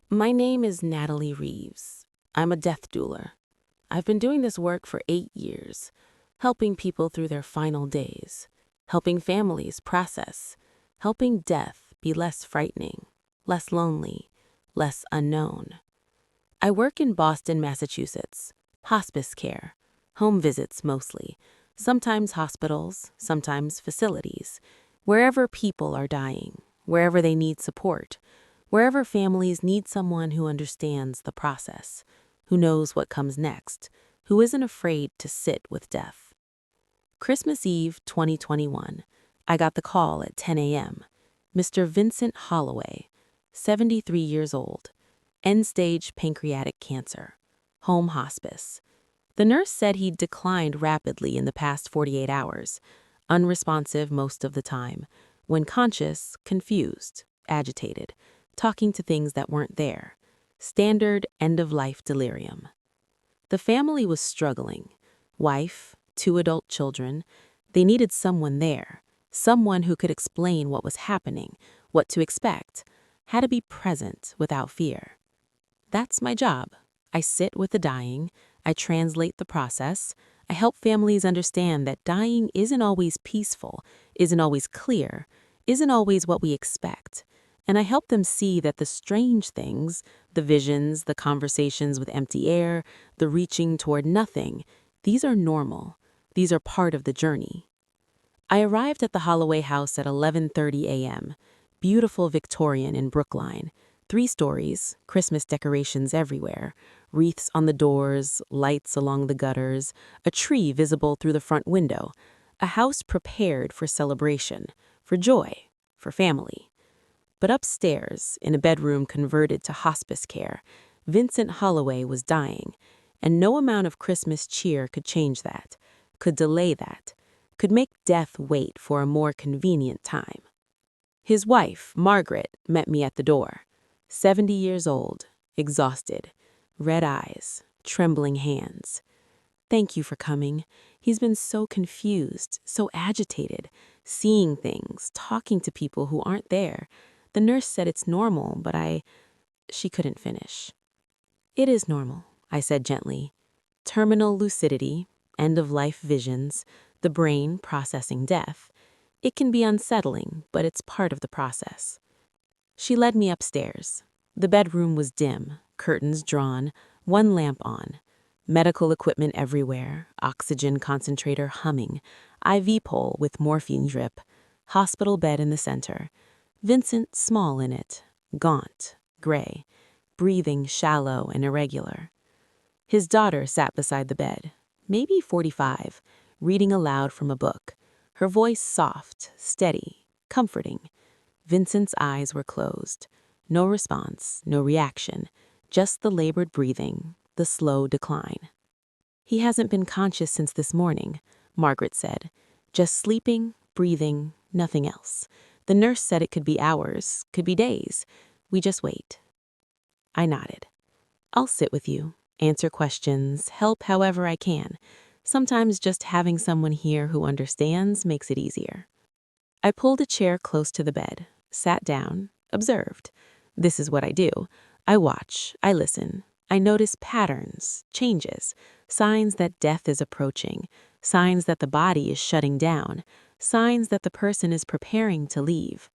My name is Natalie Reeves. I'm a death doula. I've been doing this work for 8 years, helping people through their final days, helping families process, helping death be less frightening, less lonely, less unknown. I work in Boston, Massachusetts, hospice care, home visits mostly, sometimes hospitals, sometimes facilities, wherever people are dying, wherever they need support, wherever families need someone who understands the process, who knows what comes next, who isn't afraid to sit with death. Christmas Eve 2021, I got the call at 10 a.m. Mr. Vincent Holloway, 73 years old, end-stage pancreatic cancer, home hospice. The nurse said he'd declined rapidly in the past 48 hours, unresponsive most of the time, when conscious, confused, agitated, talking to things that weren't there. Standard end-of-life delirium. The family was struggling. Wife, 2 adult children. They needed someone there, someone who could explain what was happening, what to expect, how to be present without fear. That's my job. I sit with the dying, I translate the process, I help families understand that dying isn't always peaceful, isn't always clear, isn't always what we expect. And I help them see that the strange things, the visions, the conversations with empty air, the reaching toward nothing, these are normal. These are part of the journey. I arrived at the Holloway house at 11:30 a.m., beautiful Victorian in Brookline, 3 stories, Christmas decorations everywhere, wreaths on the doors, lights along the gutters, a tree visible through the front window, a house prepared for celebration, for joy, for family. But upstairs, in a bedroom converted to hospice care, Vincent Holloway was dying, and no amount of Christmas cheer could change that, could delay that, could make death wait for a more convenient time. His wife, Margaret, met me at the door, 70 years old, exhausted, red eyes, trembling hands. "Thank you for coming. He's been so confused, so agitated, seeing things, talking to people who aren't there. The nurse said it's normal, but She couldn't finish. "It is normal," I said gently. "Terminal lucidity, end-of-life visions, the brain processing death. It can be unsettling, but it's part of the process." She led me upstairs. The bedroom was dim, curtains drawn, 1 lamp on. Medical equipment everywhere, oxygen concentrator humming, IV pole with morphine drip, hospital bed in the center. Vincent small in it, gaunt, gray, breathing shallow and irregular. His daughter sat beside the bed, maybe 45, reading aloud from a book, her voice soft, steady, comforting. Vincent's eyes were closed. No response, no reaction, just the labored breathing, the slow decline. "He hasn't been conscious since this morning," Margaret said. "Just sleeping, breathing, nothing else. The nurse said it could be hours, could be days. We just wait." I nodded. "I'll sit with you, answer questions, help however I can. Sometimes just having someone here who understands makes it easier." I pulled a chair close to the bed, sat down, observed. This is what I do. I watch, I listen. I notice patterns, changes, signs that death is approaching, signs that the body is shutting down, signs that the person is preparing to leave.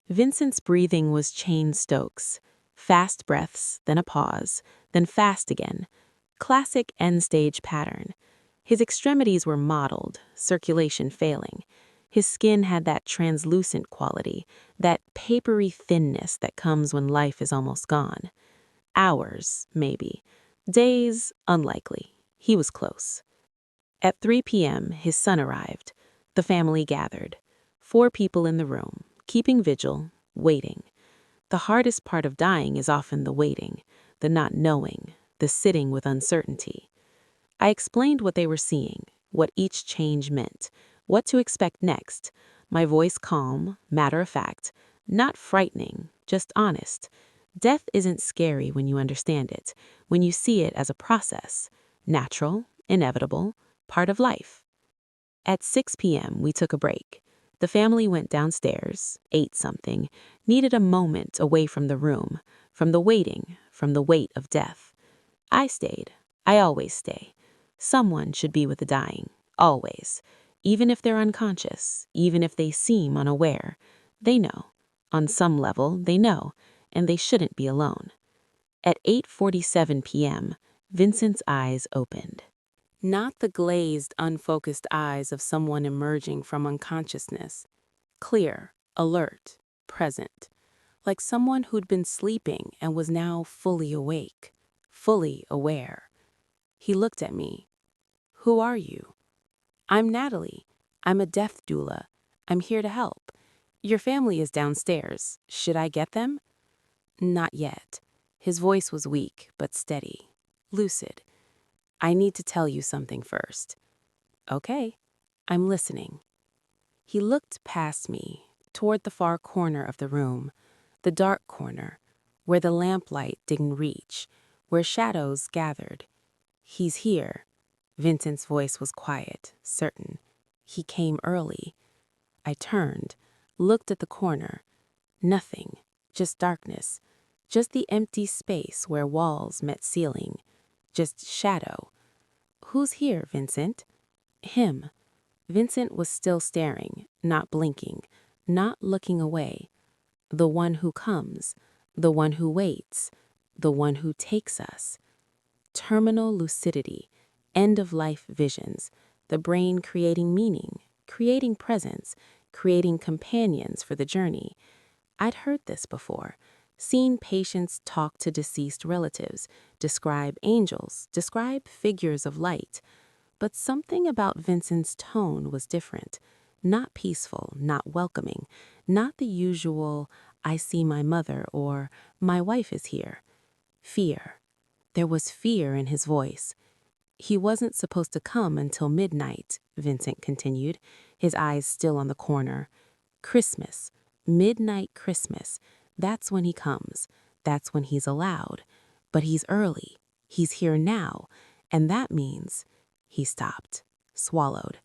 Vincent's breathing was Chain Stokes. Fast breaths, then a pause, then fast again. Classic end-stage pattern. His extremities were mottled, circulation failing. His skin had that translucent quality, that papery thinness that comes when life is almost gone. Hours, maybe. Days, unlikely. He was close. At 3 p.m., his son arrived. The family gathered. 4 people in the room, keeping vigil, waiting. The hardest part of dying is often the waiting, the not knowing, the sitting with uncertainty. I explained what they were seeing, what each change meant, what to expect next, my voice calm, matter-of-fact, not frightening, just honest. Death isn't scary when you understand it, when you see it as a process, natural, inevitable, part of life. At 6 p.m., we took a break. The family went downstairs, ate something, needed a moment away from the room, from the waiting, from the weight of death. I stayed. I always stay. Someone should be with the dying, always. Even if they're unconscious, even if they seem unaware. They know. On some level, they know, and they shouldn't be alone. At 8:47 p.m., Vincent's eyes opened. Not the glazed, unfocused eyes of someone emerging from unconsciousness. Clear, alert, present. Like someone who'd been sleeping and was now fully awake, fully aware. He looked at me. "Who are you?" "I'm Natalie. I'm a death doula. I'm here to help. Your family is downstairs. Should I get them?" "Not yet." His voice was weak but steady, lucid. "I need to tell you something first." "Okay, I'm listening." He looked past me, toward the far corner of the room, the dark corner, where the lamplight didn't reach, where shadows gathered. "He's here." Vincent's voice was quiet, certain. "He came early." I turned, looked at the corner. Nothing, just darkness, just the empty space where walls met ceiling, just shadow. "Who's here, Vincent?" "Him." Vincent was still staring, not blinking, not looking away. "The one who comes, the one who waits, the one who takes us." Terminal lucidity, end-of-life visions, the brain creating meaning, creating presence, creating companions for the journey. I'd heard this before, seen patients talk to deceased relatives, describe angels, describe figures of light. But something about Vincent's tone was different. Not peaceful, not welcoming, not the usual, "I see my mother," or "my wife is here." Fear. There was fear in his voice. "He wasn't supposed to come until midnight," Vincent continued, his eyes still on the corner. "Christmas. Midnight Christmas. That's when he comes. That's when he's allowed. But he's early. He's here now. And that means—" He stopped, swallowed.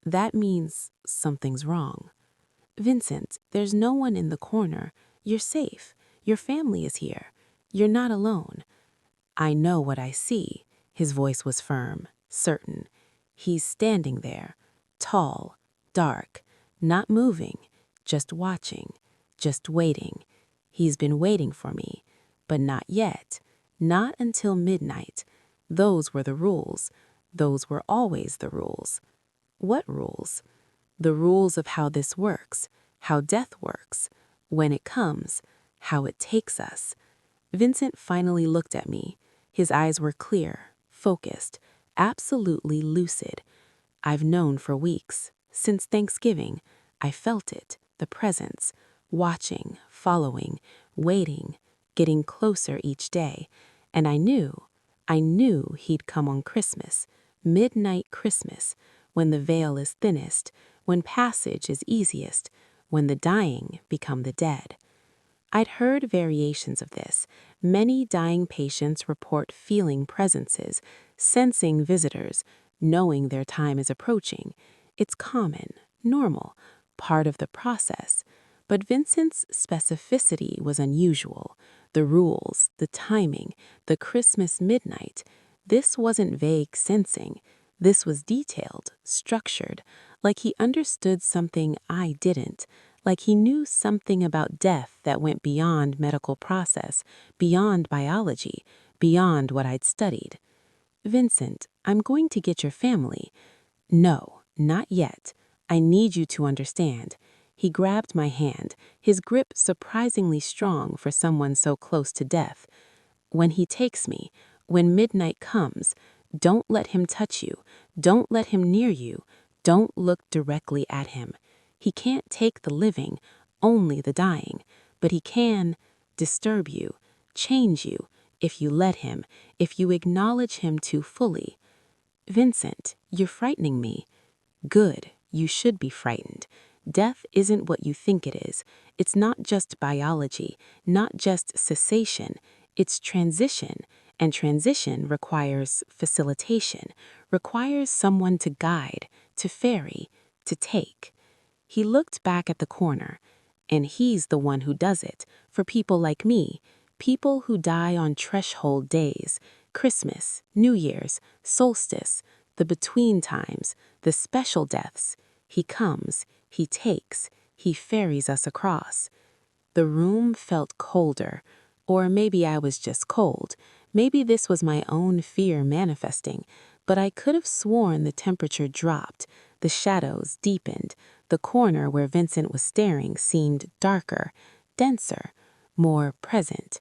"That means something's wrong." "Vincent, there's no one in the corner. You're safe. Your family is here. You're not alone." "I know what I see." His voice was firm, certain. "He's standing there, tall, dark, not moving, just watching, just waiting. He's been waiting for me, but not yet, not until midnight. Those were the rules. Those were always the rules." "What rules?" "The rules of how this works, how death works, when it comes, how it takes us." Vincent finally looked at me. His eyes were clear, focused, absolutely lucid. I've known for weeks, since Thanksgiving. I felt it, the presence, watching, following, waiting, getting closer each day. And I knew he'd come on Christmas, midnight Christmas, when the veil is thinnest, when passage is easiest, when the dying become the dead. I'd heard variations of this. Many dying patients report feeling presences, sensing visitors, knowing their time is approaching. It's common, normal, part of the process. But Vincent's specificity was unusual. The rules, the timing, the Christmas midnight. This wasn't vague sensing. This was detailed, structured, like he understood something I didn't, like he knew something about death that went beyond medical process, beyond biology, beyond what I'd studied. "Vincent, I'm going to get your family." "No, not yet. I need you to understand." He grabbed my hand, his grip surprisingly strong for someone so close to death. "When he takes me, when midnight comes, don't let him touch you. Don't let him near you. Don't look directly at him. He can't take the living, only the dying, but he can disturb you, change you, if you let him, if you acknowledge him too fully." "Vincent, you're frightening me." "Good, you should be frightened. Death isn't what you think it is. It's not just biology, not just cessation. It's transition, and transition requires facilitation, requires someone to guide, to ferry, to take." He looked back at the corner, and he's the one who does it for people like me, people who die on threshold days, Christmas, New Year's, solstice, the between times, the special deaths. He comes, he takes, he ferries us across. The room felt colder, or maybe I was just cold. Maybe this was my own fear manifesting, but I could have sworn the temperature dropped, the shadows deepened, the corner where Vincent was staring seemed darker, denser, more present.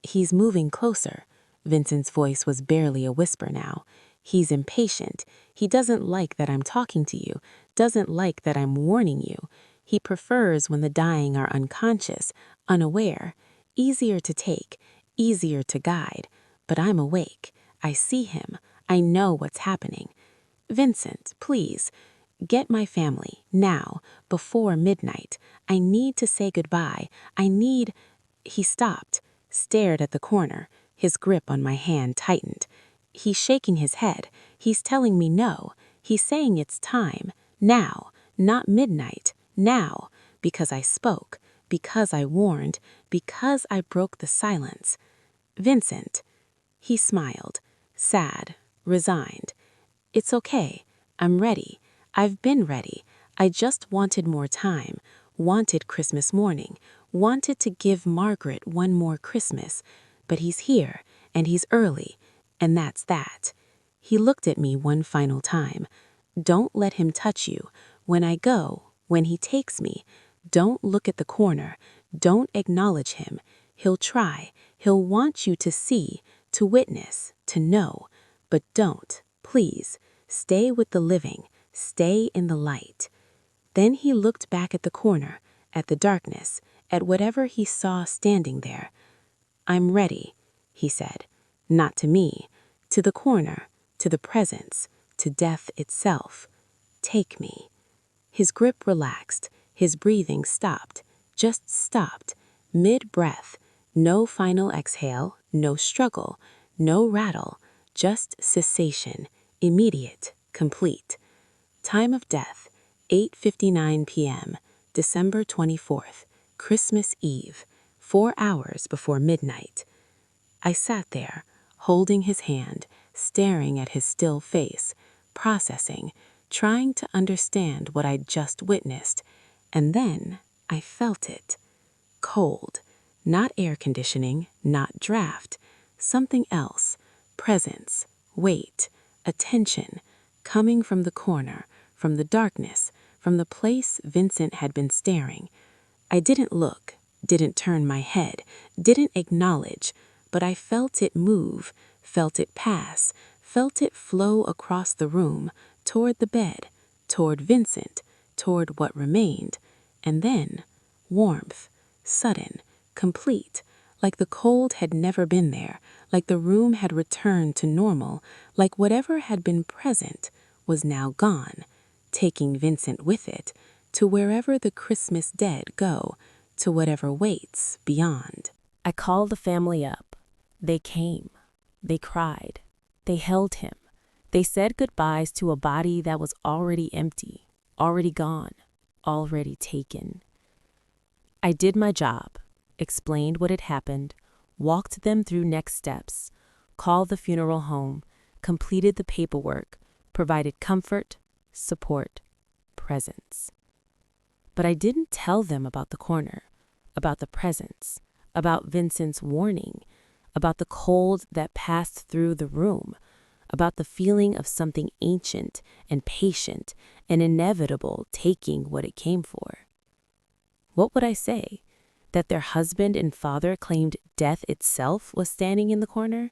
He's moving closer. Vincent's voice was barely a whisper now. He's impatient. He doesn't like that I'm talking to you, doesn't like that I'm warning you. He prefers when the dying are unconscious, unaware, easier to take, easier to guide. But I'm awake. I see him. I know what's happening. Vincent, please, get my family, now, before midnight. I need to say goodbye. I need... He stopped, stared at the corner. His grip on my hand tightened. He's shaking his head. He's telling me no. He's saying it's time. Now. Not midnight. Now. Because I spoke. Because I warned. Because I broke the silence. Vincent. He smiled. Sad. Resigned. It's okay. I'm ready. I've been ready. I just wanted more time. Wanted Christmas morning. Wanted to give Margaret one more Christmas. But he's here, and he's early, and that's that. He looked at me one final time. Don't let him touch you. When I go, when he takes me, don't look at the corner. Don't acknowledge him. He'll try. He'll want you to see, to witness, to know. But don't, please. Stay with the living. Stay in the light. Then he looked back at the corner, at the darkness, at whatever he saw standing there. I'm ready, he said. Not to me, to the corner, to the presence, to death itself. Take me. His grip relaxed, his breathing stopped, just stopped, mid-breath. No final exhale, no struggle, no rattle, just cessation, immediate, complete. Time of death, 8:59 p.m., December 24th, Christmas Eve, 4 hours before midnight. I sat there, holding his hand, staring at his still face, processing, trying to understand what I'd just witnessed, and then I felt it. Cold, not air conditioning, not draft, something else, presence, weight, attention, coming from the corner, from the darkness, from the place Vincent had been staring. I didn't look, didn't turn my head, didn't acknowledge, but I felt it move, felt it pass, felt it flow across the room, toward the bed, toward Vincent, toward what remained, and then warmth, sudden, complete, like the cold had never been there, like the room had returned to normal, like whatever had been present was now gone, taking Vincent with it, to wherever the Christmas dead go, to whatever waits beyond. I called the family up. They came. They cried. They held him. They said goodbyes to a body that was already empty, already gone, already taken. I did my job, explained what had happened, walked them through next steps, called the funeral home, completed the paperwork, provided comfort, support, presence. But I didn't tell them about the corner, about the presence, about Vincent's warning, about the cold that passed through the room, about the feeling of something ancient and patient and inevitable taking what it came for. What would I say? That their husband and father claimed death itself was standing in the corner?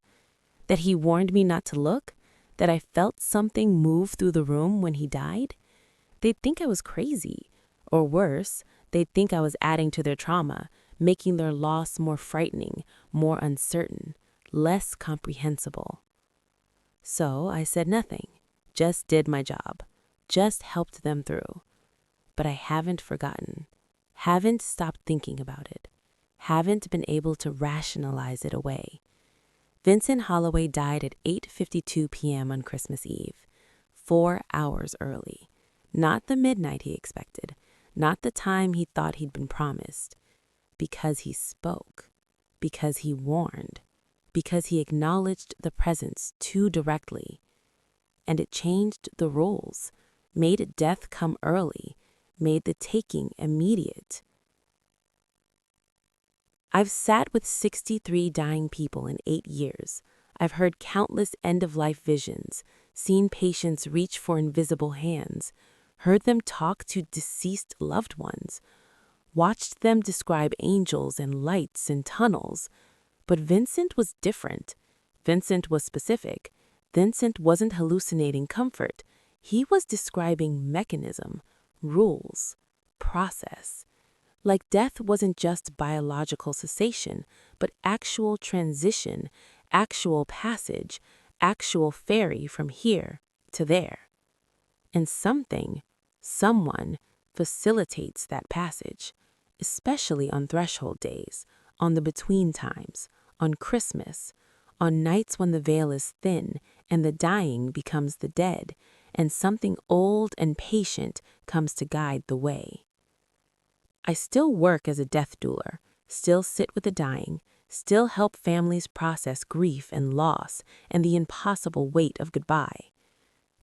That he warned me not to look? That I felt something move through the room when he died? They'd think I was crazy. Or worse, they'd think I was adding to their trauma, making their loss more frightening, more uncertain, less comprehensible. So I said nothing, just did my job, just helped them through. But I haven't forgotten, haven't stopped thinking about it, haven't been able to rationalize it away. Vincent Holloway died at 8:52 p.m. on Christmas Eve, 4 hours early. Not the midnight he expected, not the time he thought he'd been promised. Because he spoke, because he warned, because he acknowledged the presence too directly. And it changed the rules, made death come early, made the taking immediate. I've sat with 63 dying people in 8 years. I've heard countless end-of-life visions, seen patients reach for invisible hands, heard them talk to deceased loved ones, watched them describe angels and lights and tunnels. But Vincent was different. Vincent was specific. Vincent wasn't hallucinating comfort. He was describing mechanism, rules, process. Like death wasn't just biological cessation, but actual transition, actual passage, actual ferry from here to there. And someone facilitates that passage, especially on threshold days, on the between times, on Christmas, on nights when the veil is thin and the dying becomes the dead, and something old and patient comes to guide the way. I still work as a death doula, still sit with the dying, still help families process grief and loss and the impossible weight of goodbye.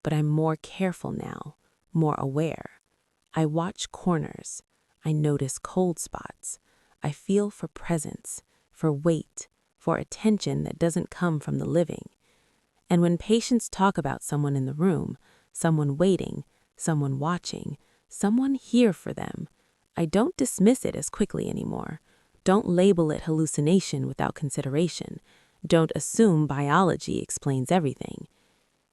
But I'm more careful now, more aware. I watch corners. I notice cold spots. I feel for presence, for weight, for attention that doesn't come from the living. And when patients talk about someone in the room, someone waiting, someone watching, someone here for them, I don't dismiss it as quickly anymore. Don't label it hallucination without consideration. Don't assume biology explains everything.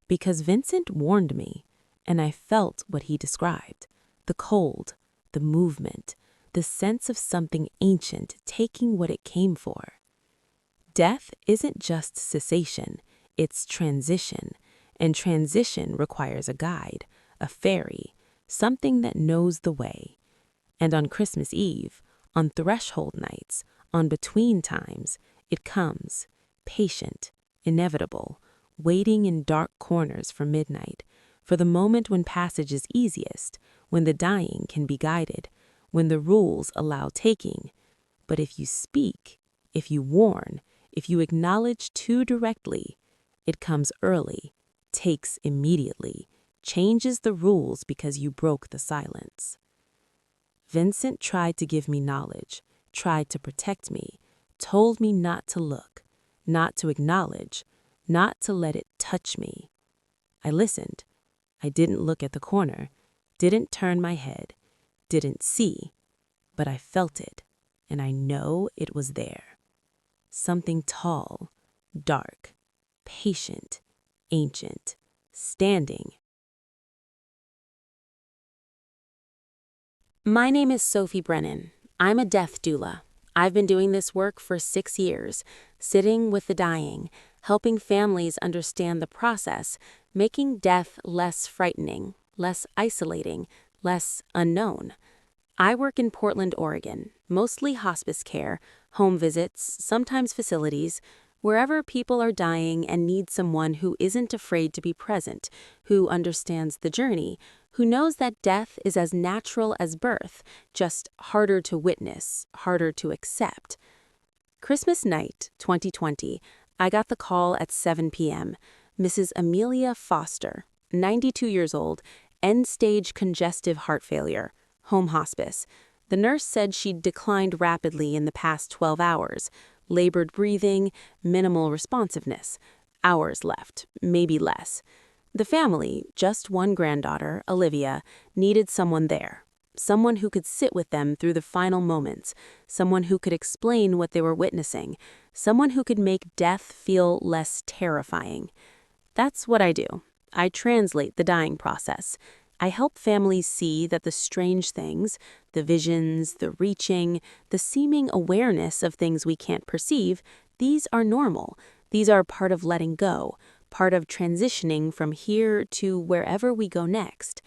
Because Vincent warned me, and I felt what he described. The cold, the movement, the sense of something ancient taking what it came for. Death isn't just cessation, it's transition, and transition requires a guide, a ferry, something that knows the way. And on Christmas Eve, on threshold nights, on between times, it comes, patient, inevitable, waiting in dark corners for midnight, for the moment when passage is easiest, when the dying can be guided, when the rules allow taking. But if you speak, if you warn, if you acknowledge too directly, it comes early, takes immediately, changes the rules because you broke the silence. Vincent tried to give me knowledge, tried to protect me, told me not to look, not to acknowledge, not to let it touch me. I listened. I didn't look at the corner, didn't turn my head, didn't see, but I felt it, and I know it was there. Something tall, dark, patient, ancient, standing. My name is Sophie Brennan. I'm a death doula. I've been doing this work for 6 years, sitting with the dying, helping families understand the process, making death less frightening, less isolating, less unknown. I work in Portland, Oregon, mostly hospice care, home visits, sometimes facilities, wherever people are dying and need someone who isn't afraid to be present, who understands the journey, who knows that death is as natural as birth, just harder to witness, harder to accept. Christmas night, 2020, I got the call at 7 p.m. Mrs. Amelia Foster, 92 years old, end-stage congestive heart failure, home hospice. The nurse said she'd declined rapidly in the past 12 hours, labored breathing, minimal responsiveness. Hours left, maybe less. The family, just one granddaughter, Olivia, needed someone there. Someone who could sit with them through the final moments. Someone who could explain what they were witnessing. Someone who could make death feel less terrifying. That's what I do. I translate the dying process. I help families see that the strange things, the visions, the reaching, the seeming awareness of things we can't perceive, these are normal. These are part of letting go, part of transitioning from here to wherever we go next.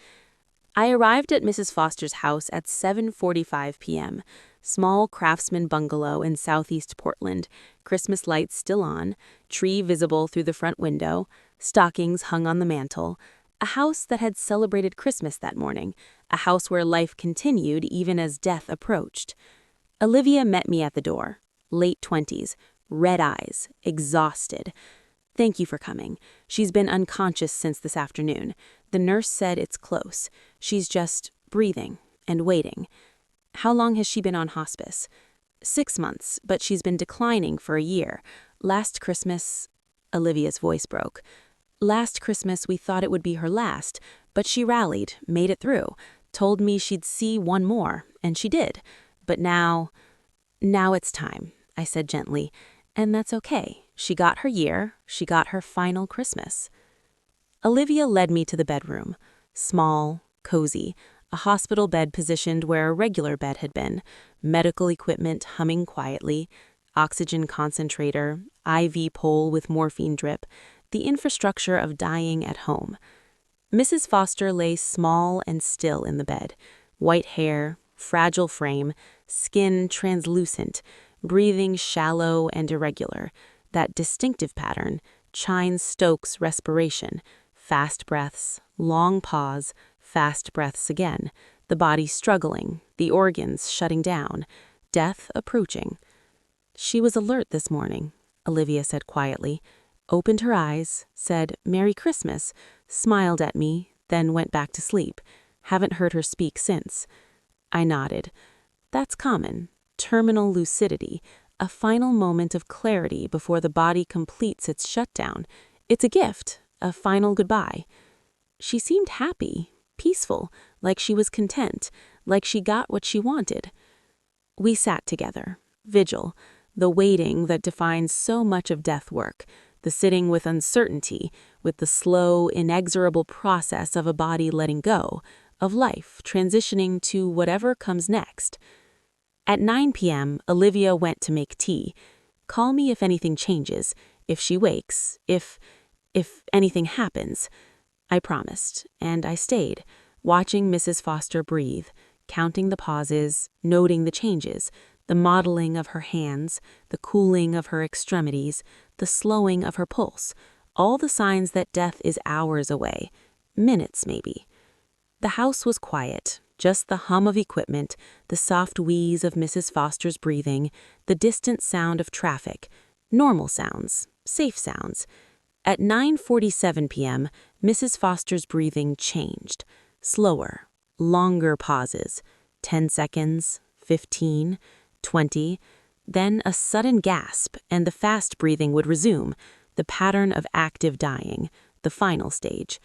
I arrived at Mrs. Foster's house at 7:45 p.m., small craftsman bungalow in southeast Portland, Christmas lights still on, tree visible through the front window, stockings hung on the mantel. A house that had celebrated Christmas that morning, a house where life continued even as death approached. Olivia met me at the door, late 20s, red eyes, exhausted. "Thank you for coming. She's been unconscious since this afternoon. The nurse said it's close. She's just breathing and waiting." "How long has she been on hospice?" 6 months, but she's been declining for a year. Last Christmas, Olivia's voice broke. "Last Christmas we thought it would be her last, but she rallied, made it through, told me she'd see one more, and she did. But now it's time," I said gently, "and that's okay. She got her year, she got her final Christmas." Olivia led me to the bedroom. Small, cozy, a hospital bed positioned where a regular bed had been, medical equipment humming quietly, oxygen concentrator, IV pole with morphine drip, the infrastructure of dying at home. Mrs. Foster lay small and still in the bed, white hair, fragile frame, skin translucent, breathing shallow and irregular, that distinctive pattern, Chine-Stokes respiration, fast breaths, long pause, fast breaths again, the body struggling, the organs shutting down, death approaching. "She was alert this morning," Olivia said quietly, opened her eyes, said "Merry Christmas," smiled at me, then went back to sleep. Haven't heard her speak since. I nodded. That's common. Terminal lucidity, a final moment of clarity before the body completes its shutdown. It's a gift, a final goodbye. She seemed happy, peaceful, like she was content, like she got what she wanted. We sat together, vigil, the waiting that defines so much of death work, the sitting with uncertainty, with the slow, inexorable process of a body letting go, of life transitioning to whatever comes next. At 9 p.m., Olivia went to make tea. Call me if anything changes, if she wakes, if anything happens. I promised, and I stayed, watching Mrs. Foster breathe, counting the pauses, noting the changes, the modeling of her hands, the cooling of her extremities, the slowing of her pulse, all the signs that death is hours away, minutes maybe. The house was quiet, just the hum of equipment, the soft wheeze of Mrs. Foster's breathing, the distant sound of traffic, normal sounds, safe sounds. At 9:47 p.m., Mrs. Foster's breathing changed, slower, longer pauses, 10 seconds, 15, 20, then a sudden gasp, and the fast breathing would resume, the pattern of active dying, the final stage.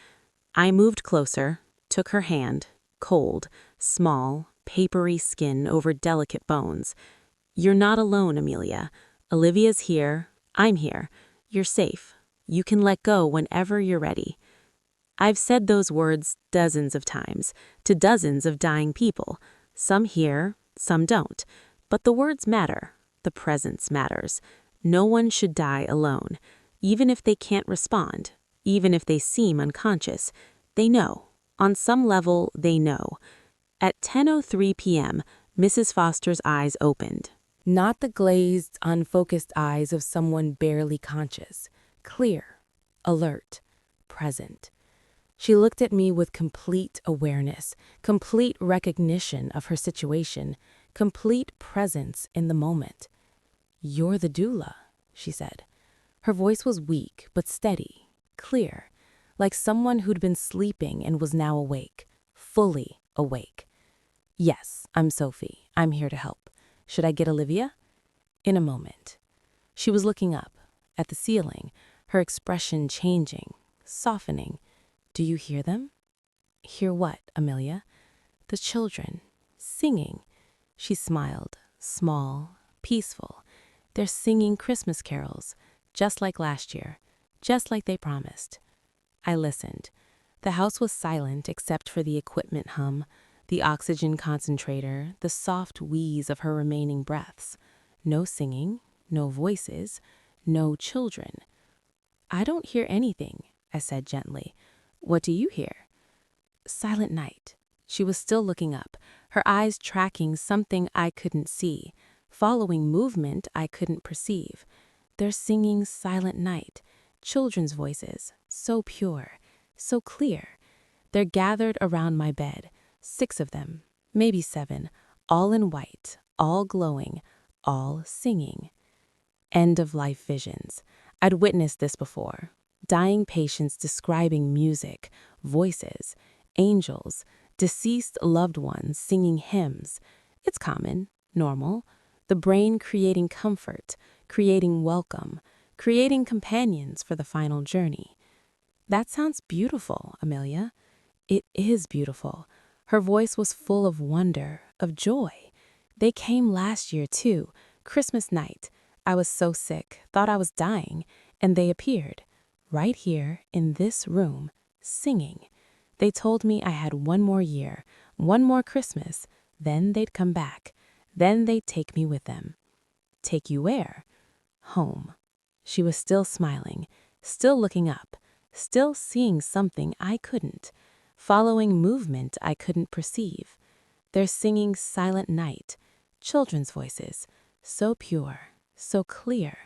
I moved closer, took her hand, cold, small, papery skin over delicate bones. "You're not alone, Amelia. Olivia's here. I'm here. You're safe. You can let go whenever you're ready." I've said those words dozens of times, to dozens of dying people. Some hear, some don't. But the words matter. The presence matters. No one should die alone. Even if they can't respond, even if they seem unconscious, they know. On some level, they know. At 10:03 p.m., Mrs. Foster's eyes opened. Not the glazed, unfocused eyes of someone barely conscious. Clear, alert, present. She looked at me with complete awareness, complete recognition of her situation, complete presence in the moment. "You're the doula," she said. Her voice was weak but steady, clear, like someone who'd been sleeping and was now awake, fully awake. "Yes, I'm Sophie. I'm here to help. Should I get Olivia?" "In a moment." She was looking up, at the ceiling, her expression changing, softening. "Do you hear them?" "Hear what, Amelia?" "The children, singing." She smiled, small, peaceful. "They're singing Christmas carols, just like last year, just like they promised." I listened. The house was silent except for the equipment hum, the oxygen concentrator, the soft wheeze of her remaining breaths. No singing, no voices, no children. "I don't hear anything," I said gently. "What do you hear?" Silent night. She was still looking up, her eyes tracking something I couldn't see, following movement I couldn't perceive. They're singing Silent Night, children's voices, so pure, so clear. They're gathered around my bed, 6 of them, maybe 7, all in white, all glowing, all singing. End-of-life visions. I'd witnessed this before. Dying patients describing music, voices, angels, deceased loved ones singing hymns. It's common, normal. The brain creating comfort, creating welcome, creating companions for the final journey. That sounds beautiful, Amelia. It is beautiful. Her voice was full of wonder, of joy. They came last year too, Christmas night. I was so sick, thought I was dying, and they appeared, right here in this room, singing. They told me I had one more year, one more Christmas, then they'd come back. Then they'd take me with them. Take you where? Home. She was still smiling, still looking up, still seeing something I couldn't, following movement I couldn't perceive. They're singing Silent Night, children's voices, so pure, so clear.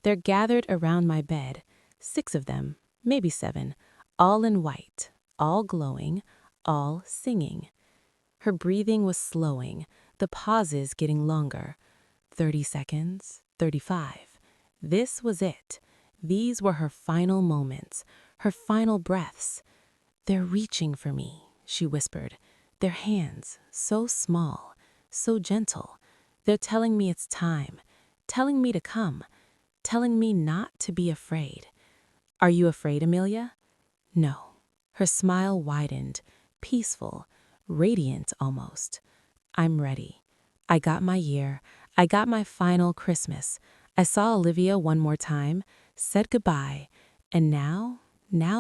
They're gathered around my bed, 6 of them, maybe 7, all in white, all glowing, all singing. Her breathing was slowing, the pauses getting longer. 30 seconds, 35. This was it. These were her final moments, her final breaths. They're reaching for me, she whispered. Their hands, so small, so gentle. They're telling me it's time, telling me to come, telling me not to be afraid. Are you afraid, Amelia? No. Her smile widened, peaceful, radiant almost. I'm ready. I got my year. I got my final Christmas. I saw Olivia one more time, said goodbye, and now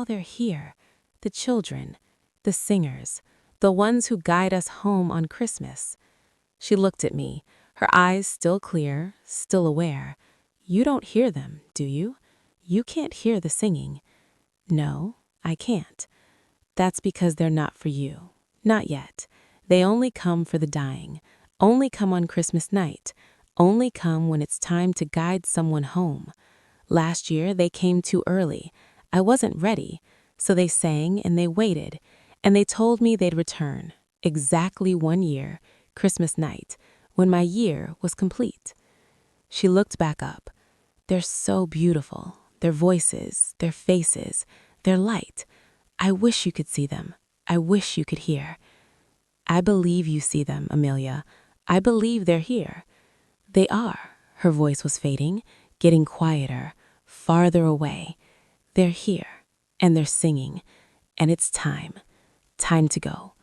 they're here. The children, the singers, the ones who guide us home on Christmas. She looked at me, her eyes still clear, still aware. You don't hear them, do you? You can't hear the singing. No, I can't. That's because they're not for you. Not yet. They only come for the dying, only come on Christmas night, only come when it's time to guide someone home. Last year, they came too early. I wasn't ready, so they sang and they waited, and they told me they'd return, exactly 1 year, Christmas night, when my year was complete. She looked back up. They're so beautiful, their voices, their faces, their light. I wish you could see them. I wish you could hear. I believe you see them, Amelia. I believe they're here. They are. Her voice was fading, getting quieter, farther away. They're here, and they're singing, and it's time. Time to go.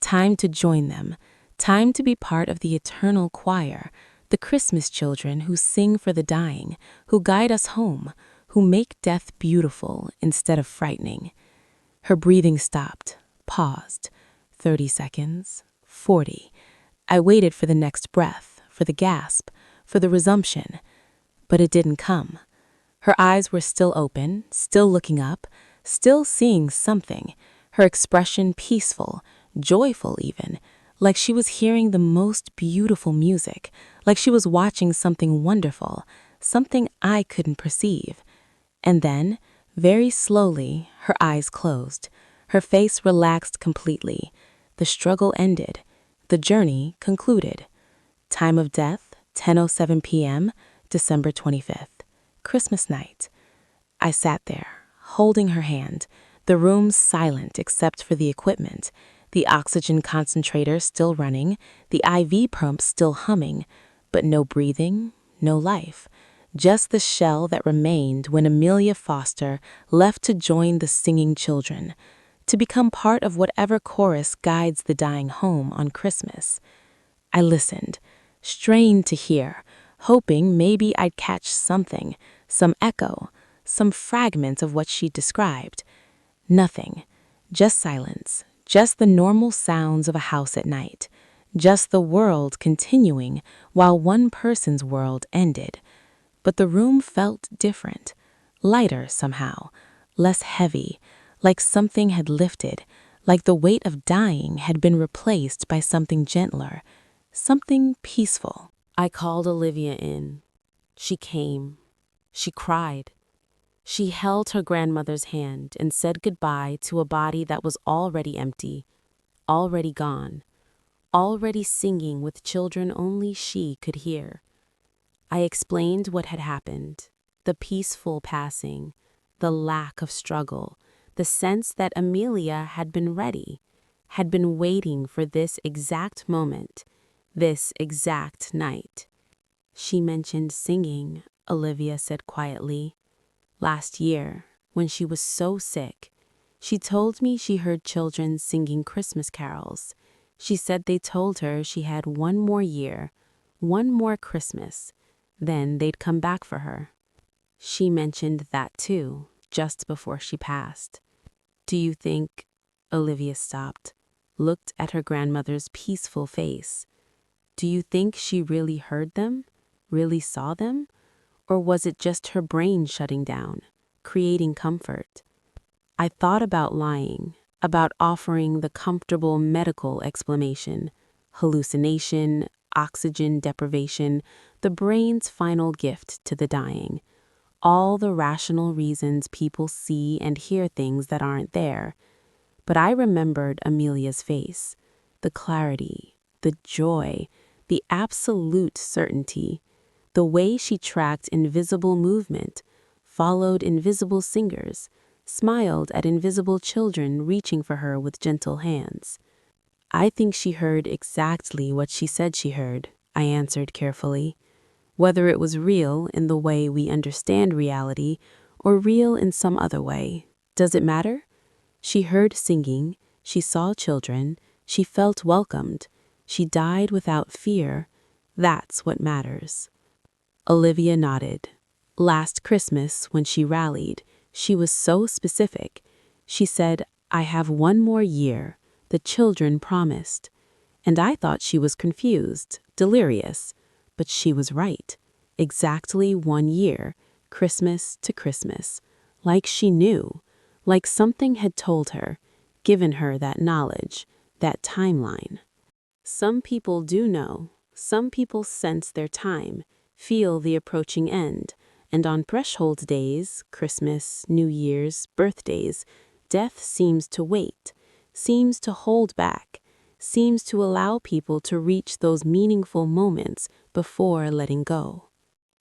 Time to join them. Time to be part of the eternal choir, the Christmas children who sing for the dying, who guide us home, who make death beautiful instead of frightening. Her breathing stopped, paused. 30 seconds, 40. I waited for the next breath, for the gasp, for the resumption, but it didn't come. Her eyes were still open, still looking up, still seeing something, her expression peaceful, joyful even, like she was hearing the most beautiful music, like she was watching something wonderful, something I couldn't perceive. And then, very slowly, her eyes closed. Her face relaxed completely. The struggle ended. The journey concluded. Time of death, 10:07 p.m., December 25th, Christmas night. I sat there, holding her hand, the room silent except for the equipment, the oxygen concentrator still running, the IV pump still humming, but no breathing, no life. Just the shell that remained when Amelia Foster left to join the singing children, to become part of whatever chorus guides the dying home on Christmas. I listened, strained to hear, hoping maybe I'd catch something, some echo, some fragment of what she described. Nothing, just silence, just the normal sounds of a house at night, just the world continuing while one person's world ended. But the room felt different, lighter somehow, less heavy, like something had lifted, like the weight of dying had been replaced by something gentler, something peaceful. I called Olivia in. She came. She cried. She held her grandmother's hand and said goodbye to a body that was already empty, already gone, already singing with children only she could hear. I explained what had happened, the peaceful passing, the lack of struggle, the sense that Amelia had been ready, had been waiting for this exact moment, this exact night. She mentioned singing, Olivia said quietly. Last year, when she was so sick, she told me she heard children singing Christmas carols. She said they told her she had one more year, one more Christmas, then they'd come back for her. She mentioned that too, just before she passed. Do you think, Olivia stopped, looked at her grandmother's peaceful face. Do you think she really heard them, really saw them? Or was it just her brain shutting down, creating comfort? I thought about lying, about offering the comfortable medical explanation, hallucination, oxygen deprivation, the brain's final gift to the dying. All the rational reasons people see and hear things that aren't there. But I remembered Amelia's face, the clarity, the joy, the absolute certainty, the way she tracked invisible movement, followed invisible singers, smiled at invisible children reaching for her with gentle hands. I think she heard exactly what she said she heard, I answered carefully. Whether it was real in the way we understand reality or real in some other way, does it matter? She heard singing, she saw children, she felt welcomed, she died without fear. That's what matters. Olivia nodded. Last Christmas, when she rallied, she was so specific. She said, "I have one more year, the children promised." And I thought she was confused, delirious. But she was right. Exactly 1 year, Christmas to Christmas. Like she knew, like something had told her, given her that knowledge, that timeline. Some people do know. Some people sense their time, feel the approaching end, and on threshold days, Christmas, New Year's, birthdays, death seems to wait, seems to hold back, seems to allow people to reach those meaningful moments before letting go.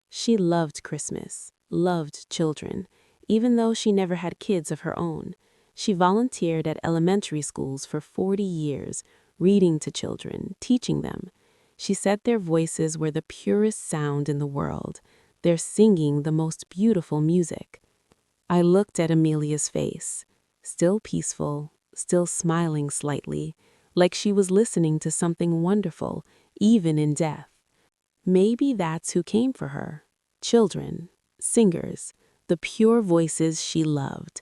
She loved Christmas, loved children, even though she never had kids of her own. She volunteered at elementary schools for 40 years, reading to children, teaching them. She said their voices were the purest sound in the world, their singing the most beautiful music. I looked at Amelia's face, still peaceful, still smiling slightly, like she was listening to something wonderful, even in death. Maybe that's who came for her. Children, singers, the pure voices she loved.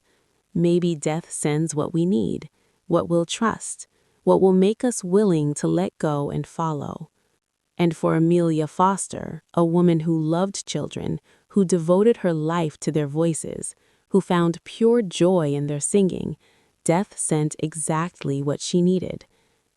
Maybe death sends what we need, what we'll trust, what will make us willing to let go and follow. And for Amelia Foster, a woman who loved children, who devoted her life to their voices, who found pure joy in their singing, death sent exactly what she needed.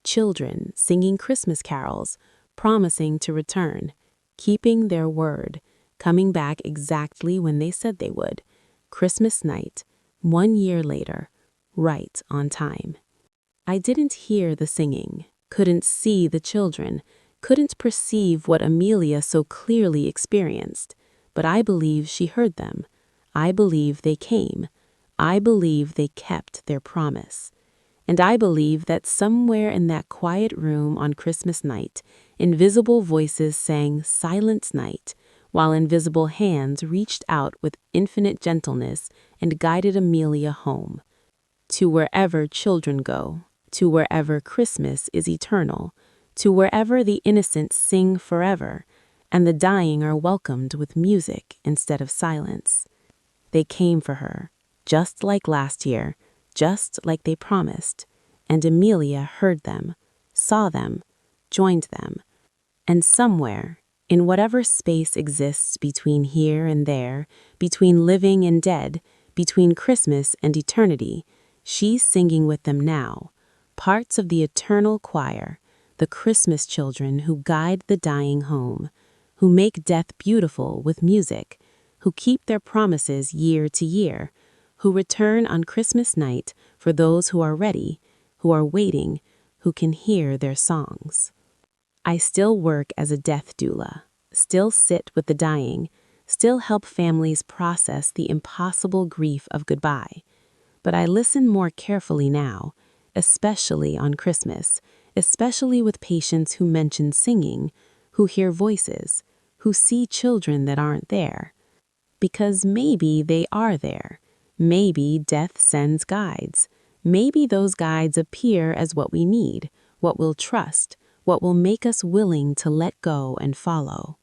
Children singing Christmas carols, promising to return, keeping their word, coming back exactly when they said they would. Christmas night, 1 year later, right on time. I didn't hear the singing, couldn't see the children, couldn't perceive what Amelia so clearly experienced, but I believe she heard them. I believe they came. I believe they kept their promise. And I believe that somewhere in that quiet room on Christmas night, invisible voices sang Silent Night, while invisible hands reached out with infinite gentleness and guided Amelia home. To wherever children go, to wherever Christmas is eternal, to wherever the innocent sing forever, and the dying are welcomed with music instead of silence. They came for her, just like last year, just like they promised, and Amelia heard them, saw them, joined them. And somewhere, in whatever space exists between here and there, between living and dead, between Christmas and eternity, she's singing with them now, parts of the eternal choir, the Christmas children who guide the dying home, who make death beautiful with music, who keep their promises year to year, who return on Christmas night for those who are ready, who are waiting, who can hear their songs. I still work as a death doula, still sit with the dying, still help families process the impossible grief of goodbye. But I listen more carefully now, especially on Christmas, especially with patients who mention singing, who hear voices, who see children that aren't there. Because maybe they are there. Maybe death sends guides. Maybe those guides appear as what we need, what we'll trust, what will make us willing to let go and follow.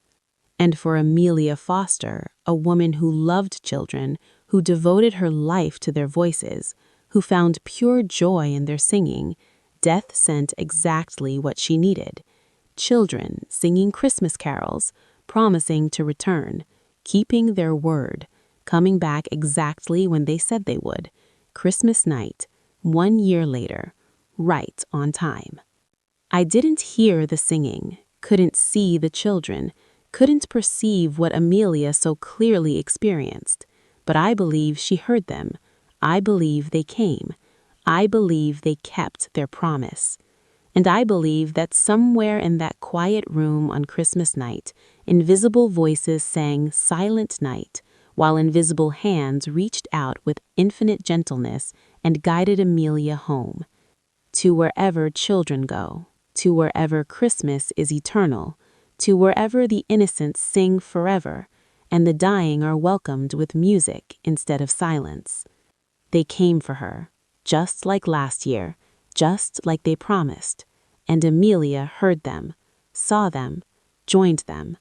And for Amelia Foster, a woman who loved children, who devoted her life to their voices, who found pure joy in their singing, death sent exactly what she needed. Children singing Christmas carols, promising to return, keeping their word, coming back exactly when they said they would. Christmas night, 1 year later, right on time. I didn't hear the singing, couldn't see the children, couldn't perceive what Amelia so clearly experienced, but I believe she heard them. I believe they came. I believe they kept their promise. And I believe that somewhere in that quiet room on Christmas night, invisible voices sang Silent Night, while invisible hands reached out with infinite gentleness and guided Amelia home. To wherever children go, to wherever Christmas is eternal, to wherever the innocents sing forever, and the dying are welcomed with music instead of silence. They came for her, just like last year, just like they promised, and Amelia heard them, saw them, joined them.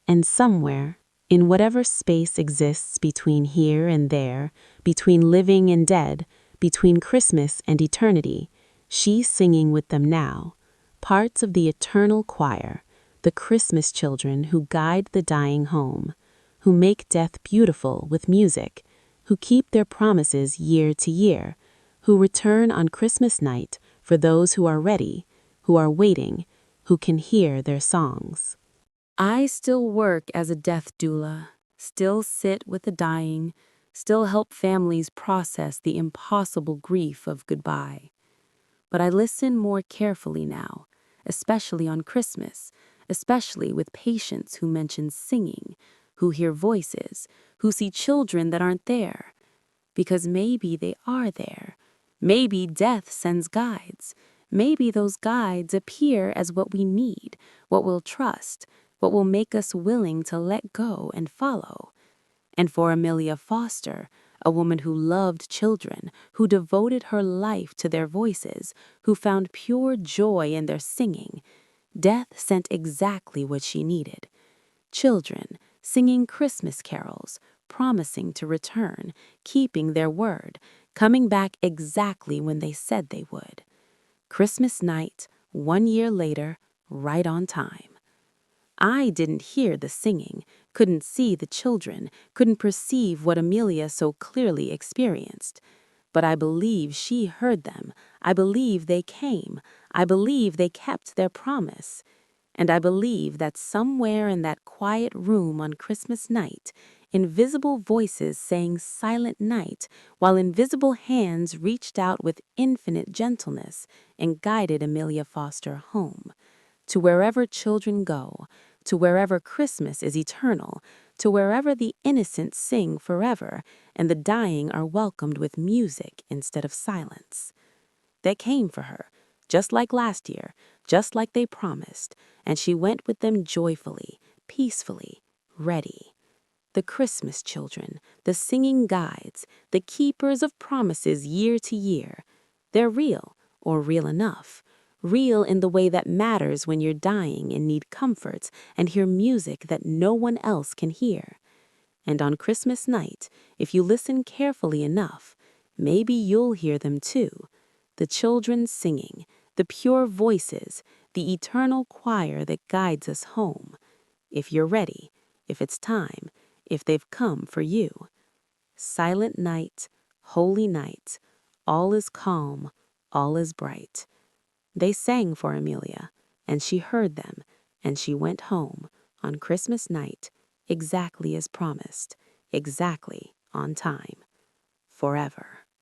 And somewhere, in whatever space exists between here and there, between living and dead, between Christmas and eternity, she's singing with them now, parts of the eternal choir, the Christmas children who guide the dying home, who make death beautiful with music, who keep their promises year to year, who return on Christmas night for those who are ready, who are waiting, who can hear their songs. I still work as a death doula, still sit with the dying, still help families process the impossible grief of goodbye. But I listen more carefully now, especially on Christmas, especially with patients who mention singing, who hear voices, who see children that aren't there. Because maybe they are there. Maybe death sends guides. Maybe those guides appear as what we need, what we'll trust, what will make us willing to let go and follow. And for Amelia Foster, a woman who loved children, who devoted her life to their voices, who found pure joy in their singing, death sent exactly what she needed. Children singing Christmas carols, promising to return, keeping their word, coming back exactly when they said they would. Christmas night, 1 year later, right on time. I didn't hear the singing, couldn't see the children, couldn't perceive what Amelia so clearly experienced. But I believe she heard them. I believe they came. I believe they kept their promise. And I believe that somewhere in that quiet room on Christmas night, invisible voices sang Silent Night, while invisible hands reached out with infinite gentleness and guided Amelia Foster home. To wherever children go, to wherever Christmas is eternal, to wherever the innocent sing forever, and the dying are welcomed with music instead of silence. They came for her, just like last year, just like they promised, and she went with them joyfully, peacefully, ready. The Christmas children, the singing guides, the keepers of promises year to year, they're real, or real enough. Real in the way that matters when you're dying and need comforts and hear music that no one else can hear. And on Christmas night, if you listen carefully enough, maybe you'll hear them too. The children singing, the pure voices, the eternal choir that guides us home. If you're ready, if it's time, if they've come for you. Silent night, holy night, all is calm, all is bright. They sang for Amelia, and she heard them, and she went home on Christmas night, exactly as promised, exactly on time, forever.